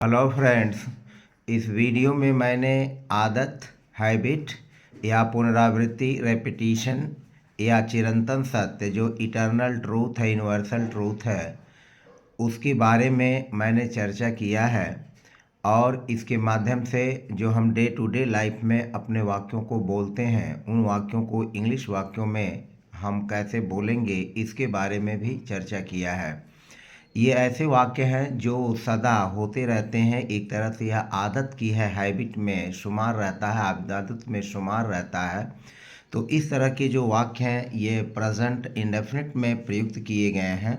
Hello friends. इस video में मैंने आदत, हैबिट या पुनरावृत्ति, रेपिटिशन या चिरंतन सत्य जो इटर्नल ट्रूथ है, यूनिवर्सल ट्रूथ है, उसके बारे में मैंने चर्चा किया है। और इसके माध्यम से जो हम डे टू डे लाइफ में अपने वाक्यों को बोलते हैं, उन वाक्यों को इंग्लिश वाक्यों में हम कैसे बोलेंगे, इसके बारे में भी चर्चा किया है। ये ऐसे वाक्य हैं जो सदा होते रहते हैं, एक तरह से यह आदत की है, हैबिट में शुमार रहता है, आदत में शुमार रहता है। तो इस तरह के जो वाक्य हैं ये प्रेजेंट इंडेफिनिट में प्रयुक्त किए गए हैं।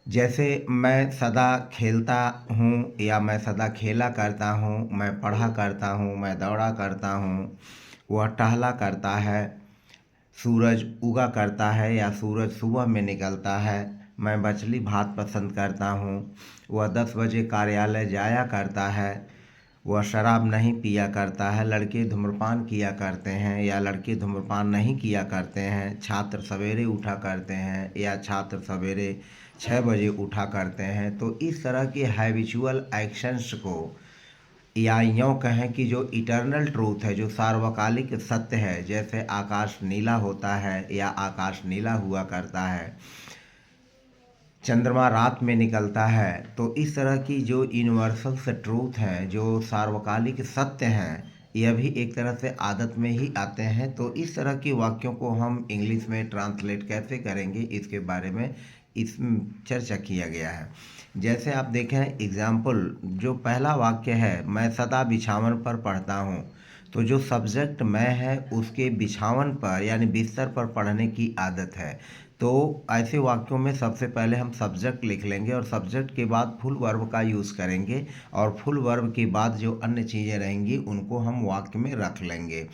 जैसे मैं सदा खेलता हूँ या मैं सदा खेला करता हूँ, मैं पढ़ा करता हूँ, मैं दौड़ा करता हूँ, वह टहला करता है, सूरज उगा करता है या सूरज सुबह में निकलता है, मैं मछली भात पसंद करता हूँ, वह 10 बजे कार्यालय जाया करता है, वह शराब नहीं पिया करता है, लड़के धूम्रपान किया करते हैं या लड़के धूम्रपान नहीं किया करते हैं, छात्र सवेरे उठा करते हैं या छात्र सवेरे 6 बजे उठा करते हैं। तो इस तरह के हैबिचुअल एक्शंस को या यूँ कहें कि जो इटर्नल ट्रूथ है, जो सार्वकालिक सत्य है, जैसे आकाश नीला होता है या आकाश नीला हुआ करता है, चंद्रमा रात में निकलता है, तो इस तरह की जो यूनिवर्सल से ट्रूथ हैं, जो सार्वकालिक सत्य हैं, यह भी एक तरह से आदत में ही आते हैं। तो इस तरह के वाक्यों को हम इंग्लिश में ट्रांसलेट कैसे करेंगे, इसके बारे में इस चर्चा किया गया है। जैसे आप देखें एग्जाम्पल, जो पहला वाक्य है, मैं सदा बिछावन पर पढ़ता हूँ, तो जो सब्जेक्ट मैं है उसके बिछावन पर यानी बिस्तर पर पढ़ने की आदत है। तो ऐसे वाक्यों में सबसे पहले हम सब्जेक्ट लिख लेंगे और सब्जेक्ट के बाद फुल वर्ब का यूज़ करेंगे और फुल वर्ब के बाद जो अन्य चीज़ें रहेंगी उनको हम वाक्य में रख लेंगे।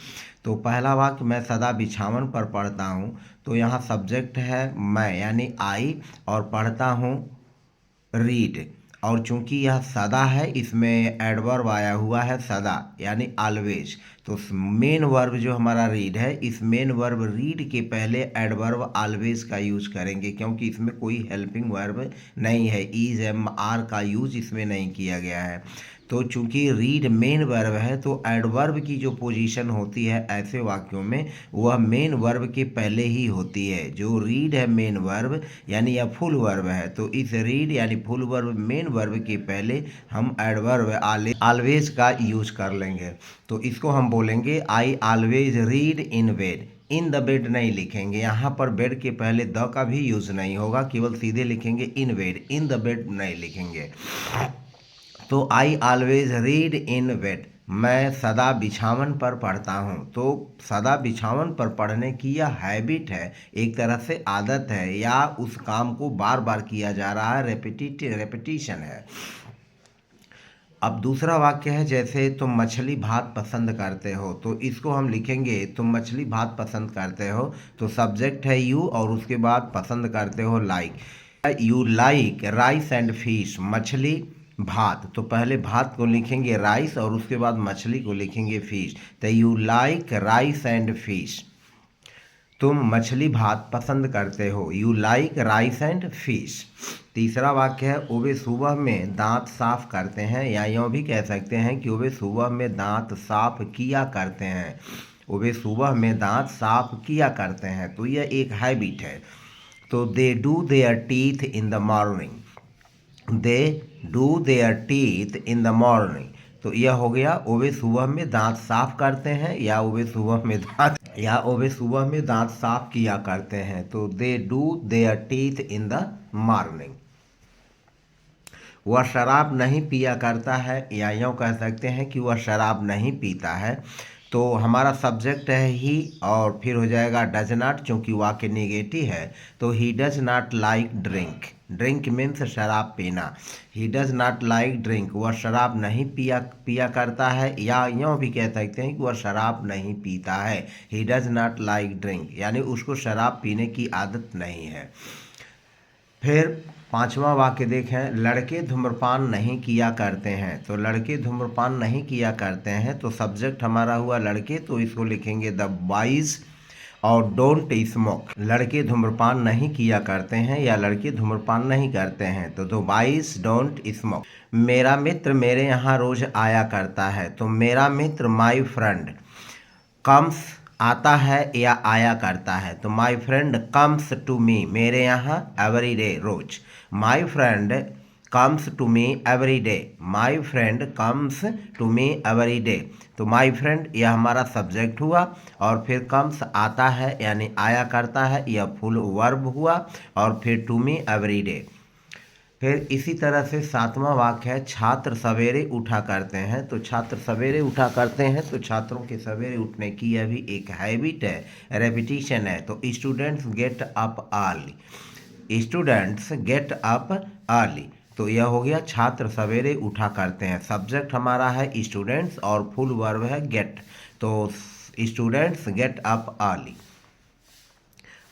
तो पहला वाक्य, मैं सदा बिछावन पर पढ़ता हूँ, तो यहाँ सब्जेक्ट है मैं यानी आई और पढ़ता हूँ रीड। और चूंकि यह सदा है, इसमें एडवर्ब आया हुआ है सदा यानी ऑलवेज। तो मेन वर्ब जो हमारा रीड है, इस मेन वर्ब रीड के पहले एडवर्ब ऑलवेज का यूज करेंगे, क्योंकि इसमें कोई हेल्पिंग वर्ब नहीं है, इज एम आर का यूज इसमें नहीं किया गया है। तो चूंकि रीड मेन वर्ब है, तो एडवर्ब की जो पोजीशन होती है ऐसे वाक्यों में, वह मेन वर्ब के पहले ही होती है। जो रीड है मेन वर्ब यानी यह फुल वर्ब है, तो इस रीड यानी फुल वर्ब मेन वर्ब के पहले हम एडवर्ब ऑलवेज का यूज कर लेंगे। तो इसको हम बोलेंगे I always read in bed. In the bed नहीं लिखेंगे, यहाँ पर बेड के पहले द का भी यूज नहीं होगा, केवल सीधे लिखेंगे in bed, in the bed नहीं लिखेंगे। तो I always read in bed, मैं सदा बिछावन पर पढ़ता हूँ। तो सदा बिछावन पर पढ़ने की यह हैबिट है, एक तरह से आदत है, या उस काम को बार बार किया जा रहा है, रेपिटिशन है। अब दूसरा वाक्य है, जैसे तुम मछली भात पसंद करते हो, तो इसको हम लिखेंगे तुम मछली भात पसंद करते हो, तो सब्जेक्ट है यू और उसके बाद पसंद करते हो like. You like rice and fish, मछली भात, तो पहले भात को लिखेंगे राइस और उसके बाद मछली को लिखेंगे फिश। तो you like rice and fish, तुम मछली भात पसंद करते हो, you like rice and fish. तीसरा वाक्य है, वे सुबह में दांत साफ करते हैं, या यूँ भी कह सकते हैं कि वे सुबह में दांत साफ किया करते हैं, वे सुबह में दांत साफ किया करते हैं। तो यह एक हैबिट है। तो they do their teeth in the morning, they do their teeth in the morning, तो यह हो गया वे सुबह में दांत साफ करते हैं या वे सुबह में दांत साफ किया करते हैं। तो they do their teeth in the morning. वह शराब नहीं पिया करता है, या यूँ कह सकते हैं कि वह शराब नहीं पीता है। तो हमारा सब्जेक्ट है ही और फिर हो जाएगा डज नॉट, चूँकि वाक्य नेगेटिव है, तो he does not like drink. Drink means शराब पीना। He does not like drink, वह शराब नहीं पिया करता है, या यूँ भी कह सकते हैं कि वह शराब नहीं पीता है। He does not like drink यानी उसको शराब पीने की आदत नहीं है। फिर पांचवा वाक्य देखें, लड़के धूम्रपान नहीं किया करते हैं, तो लड़के धूम्रपान नहीं किया करते हैं, तो सब्जेक्ट हमारा हुआ लड़के, तो इसको लिखेंगे द बॉयज़ और डोंट स्मोक, लड़के धूम्रपान नहीं किया करते हैं या लड़के धूम्रपान नहीं करते हैं। तो दो बाईस डोंट स्मोक। मेरा मित्र मेरे यहाँ रोज आया करता है। तो मेरा मित्र माई फ्रेंड कम्स आता है या आया करता है। तो my friend comes to me, मेरे यहाँ एवरी डे, रोज। My friend comes to me every day, my friend comes to me every day. तो माई फ्रेंड यह हमारा सब्जेक्ट हुआ, और फिर कम्स आता है यानी आया करता है, यह फुल वर्ब हुआ, और फिर टू मी एवरी डे। फिर इसी तरह से सातवां वाक्य है, छात्र सवेरे उठा करते हैं। तो छात्र सवेरे उठा करते हैं, तो छात्रों के सवेरे उठने की यह भी एक हैबिट है, रेपिटिशन है। तो students get up early, students get up early. तो यह हो गया छात्र सवेरे उठा करते हैं। सब्जेक्ट हमारा है स्टूडेंट्स और फुल वर्ब है गेट। तो स्टूडेंट्स गेट अप अर्ली।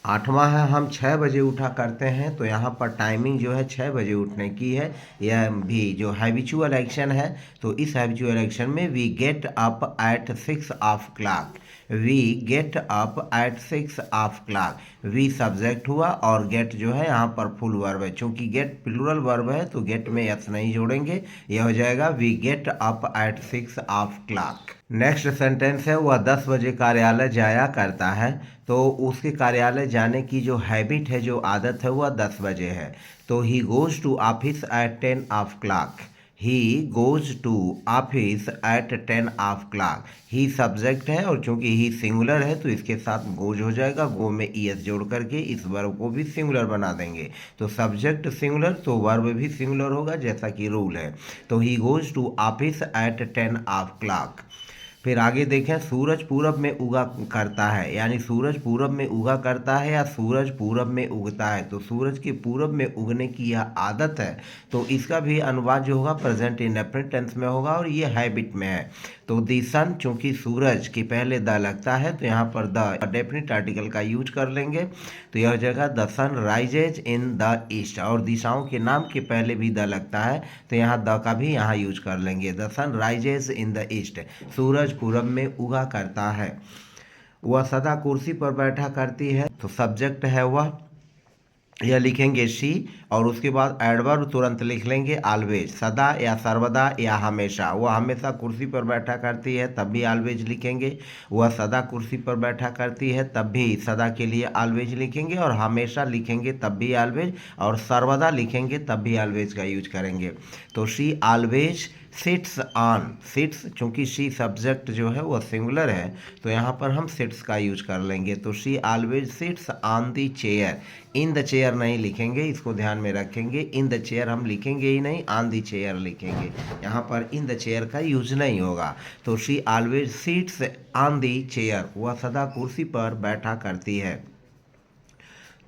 आठवां है, हम 6 बजे उठा करते हैं। तो यहाँ पर टाइमिंग जो है 6 बजे उठने की है। यह भी जो हैबिचुअल एक्शन है, तो इस हैबिचुअल एक्शन में we get up at 6 of clock, we get up at 6 of clock. We subject हुआ और गेट जो है यहाँ पर फुल वर्ब है। चूंकि गेट प्लूरल वर्ब है तो गेट में एस नहीं जोड़ेंगे, यह हो जाएगा we get up at 6 of clock. Next sentence है, वह 10 बजे कार्यालय जाया करता है। तो उसके कार्यालय जाने की जो हैबिट है, जो आदत है, वह 10 बजे है। तो he goes to office at 10 of clock, he goes to office at 10 of clock. He subject है और चूंकि ही सिंगुलर है तो इसके साथ गोज हो जाएगा, गो में ईएस जोड़ करके इस वर्ब को भी सिंगुलर बना देंगे। तो सब्जेक्ट सिंगुलर तो वर्ब भी सिंगुलर होगा, जैसा कि रूल है। तो he goes to office at 10 of clock. फिर आगे देखें, सूरज पूरब में उगा करता है, यानी सूरज पूरब में उगा करता है या सूरज पूरब में उगता है। तो सूरज के पूरब में उगने की यह आदत है, तो इसका भी अनुवाद जो होगा प्रेजेंट इंडेफिनिट टेंस में होगा और ये हैबिट में है। तो दी सन, चूंकि सूरज के पहले द लगता है तो यहाँ पर द डेफिनिट आर्टिकल का यूज कर लेंगे। तो यह जगह the sun rises in the east, और दिशाओं के नाम के पहले भी द लगता है तो यहाँ द का भी यहाँ यूज कर लेंगे। The sun rises in the east, सूरज पूरब में उगा करता है। वह सदा कुर्सी पर बैठा करती है। तो सब्जेक्ट है वह, यह लिखेंगे शी, और उसके बाद एडवर्ब तुरंत लिख लेंगे ऑलवेज, सदा या सर्वदा या हमेशा। वह हमेशा कुर्सी पर बैठा करती है तब भी ऑलवेज लिखेंगे, वह सदा कुर्सी पर बैठा करती है तब भी सदा के लिए ऑलवेज लिखेंगे, और हमेशा लिखेंगे तब भी ऑलवेज, और सर्वदा लिखेंगे तब भी ऑलवेज का यूज करेंगे। तो she always sits on, sits चूंकि शी सब्जेक्ट जो है वह सिंगुलर है तो यहाँ पर हम सिट्स का यूज कर लेंगे। तो she always sits on the chair, in the chair नहीं लिखेंगे, इसको ध्यान में रखेंगे। इन द चेयर हम लिखेंगे ही नहीं, ऑन द चेयर लिखेंगे, यहाँ पर इन द चेयर का यूज नहीं होगा। तो she always sits on the chair, वह सदा कुर्सी पर बैठा करती है।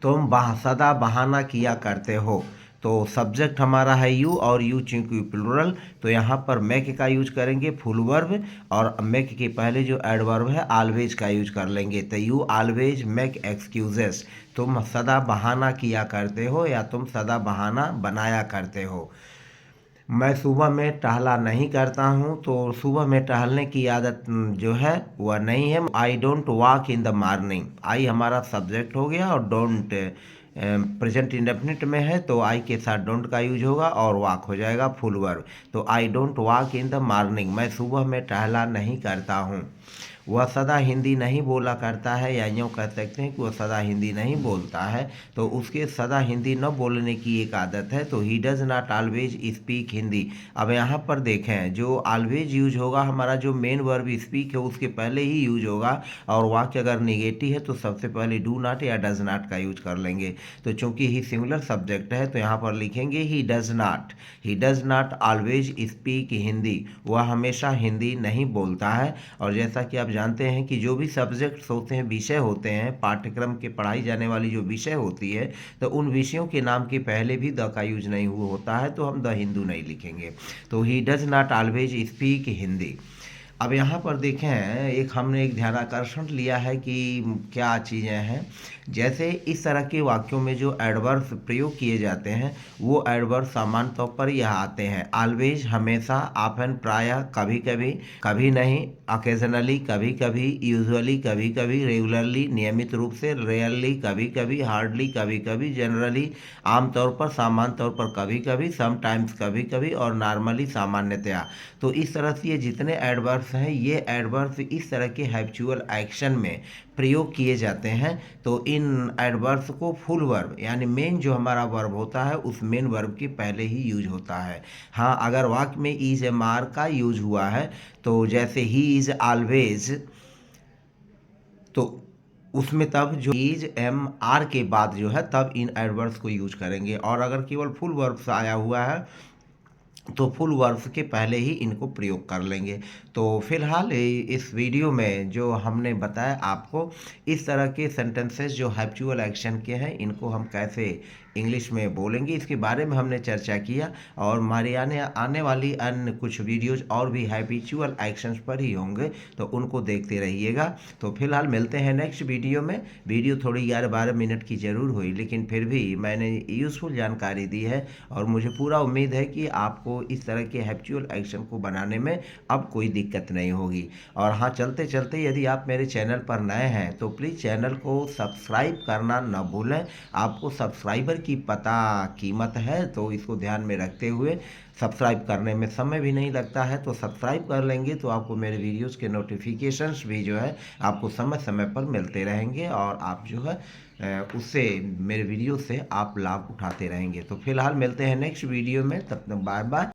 तुम सदा बहाना किया करते हो। तो सब्जेक्ट हमारा है यू, और यू चूंकि प्लूरल तो यहाँ पर मेक का यूज करेंगे फुल वर्ब, और मेक के पहले जो एडवर्ब है ऑलवेज का यूज कर लेंगे। तो यू ऑलवेज मेक एक्सक्यूजेस, तुम सदा बहाना किया करते हो या तुम सदा बहाना बनाया करते हो। मैं सुबह में टहला नहीं करता हूँ। तो सुबह में टहलने की आदत जो है वह नहीं है। I don't walk in the morning, I हमारा सब्जेक्ट हो गया, और डोंट प्रेजेंट इंडेफिनिट में है तो आई के साथ डोंट का यूज होगा और वॉक हो जाएगा फुल वर्ब। तो आई don't walk in the morning, मैं सुबह में टहला नहीं करता हूँ। वह सदा हिंदी नहीं बोला करता है, या यूँ कह सकते हैं कि वह सदा हिंदी नहीं बोलता है। तो उसके सदा हिंदी न बोलने की एक आदत है। तो he does not always speak Hindi. अब यहाँ पर देखें, जो ऑलवेज यूज होगा हमारा जो मेन वर्ब स्पीक है उसके पहले ही यूज होगा, और वाक्य अगर निगेटिव है तो सबसे पहले डू नॉट या डज नॉट का यूज कर लेंगे। तो चूंकि ही सिंगुलर सब्जेक्ट है तो यहाँ पर लिखेंगे he does not, he does not always speak Hindi, वह हमेशा हिंदी नहीं बोलता है। और जैसा कि आप जानते हैं कि जो भी सब्जेक्ट्स होते हैं, विषय होते हैं, पाठ्यक्रम के पढ़ाई जाने वाली जो विषय होती है, तो उन विषयों के नाम के पहले भी द का यूज नहीं हुआ होता है, तो हम द हिंदू नहीं लिखेंगे। तो he does not always speak Hindi. अब यहाँ पर देखें, एक हमने एक ध्यानाकर्षण लिया है कि क्या चीज़ें हैं। जैसे इस तरह के वाक्यों में जो एडवर्ब्स प्रयोग किए जाते हैं, वो एडवर्ब सामान्य तौर पर यह आते हैं: ऑलवेज हमेशा, ऑफन प्रायः, कभी कभी, कभी नहीं, ऑकेजनली कभी कभी, यूजुअली कभी कभी, रेगुलरली नियमित रूप से, रेयरली कभी कभी, हार्डली कभी कभी, जनरली आमतौर पर, सामान्य तौर पर कभी कभी, समटाइम्स कभी कभी, और नॉर्मली सामान्यतया। तो इस तरह से ये जितने एडवर्ब्स हैं, ये एडवर्ब्स इस तरह के हैबिचुअल एक्शन में प्रयोग किए जाते हैं। तो इन एडवर्ब्स को फुल वर्ब यानी मेन जो हमारा वर्ब होता है, उस मेन वर्ब के पहले ही यूज होता है। हाँ, अगर वाक्य में इज एम आर का यूज हुआ है, तो जैसे ही इज ऑलवेज, तो उसमें तब जो इज एम आर के बाद जो है, तब इन एडवर्ब्स को यूज करेंगे। और अगर केवल फुल वर्ब्स आया हुआ है, तो फुल वर्ब्स के पहले ही इनको प्रयोग कर लेंगे। तो फिलहाल इस वीडियो में जो हमने बताया आपको, इस तरह के सेंटेंसेस जो हैबिचुअल एक्शन के हैं, इनको हम कैसे इंग्लिश में बोलेंगे, इसके बारे में हमने चर्चा किया। और हमारे आने आने वाली अन्य कुछ वीडियोज और भी हैबिचुअल एक्शंस पर ही होंगे, तो उनको देखते रहिएगा। तो फिलहाल मिलते हैं नेक्स्ट वीडियो में। वीडियो थोड़ी 11-12 मिनट की ज़रूर हुई, लेकिन फिर भी मैंने यूज़फुल जानकारी दी है, और मुझे पूरा उम्मीद है कि आपको इस तरह के हैबिचुअल एक्शन को बनाने में अब कोई दिक्कत नहीं होगी। और हाँ, चलते चलते यदि आप मेरे चैनल पर नए हैं, तो प्लीज़ चैनल को सब्सक्राइब करना न भूलें। आपको सब्सक्राइबर की पता कीमत है, तो इसको ध्यान में रखते हुए सब्सक्राइब करने में समय भी नहीं लगता है, तो सब्सक्राइब कर लेंगे तो आपको मेरे वीडियोज़ के नोटिफिकेशंस भी जो है आपको समय समय पर मिलते रहेंगे, और आप जो है उससे, मेरे वीडियो से आप लाभ उठाते रहेंगे। तो फिलहाल मिलते हैं नेक्स्ट वीडियो में, तब तक बाय बाय।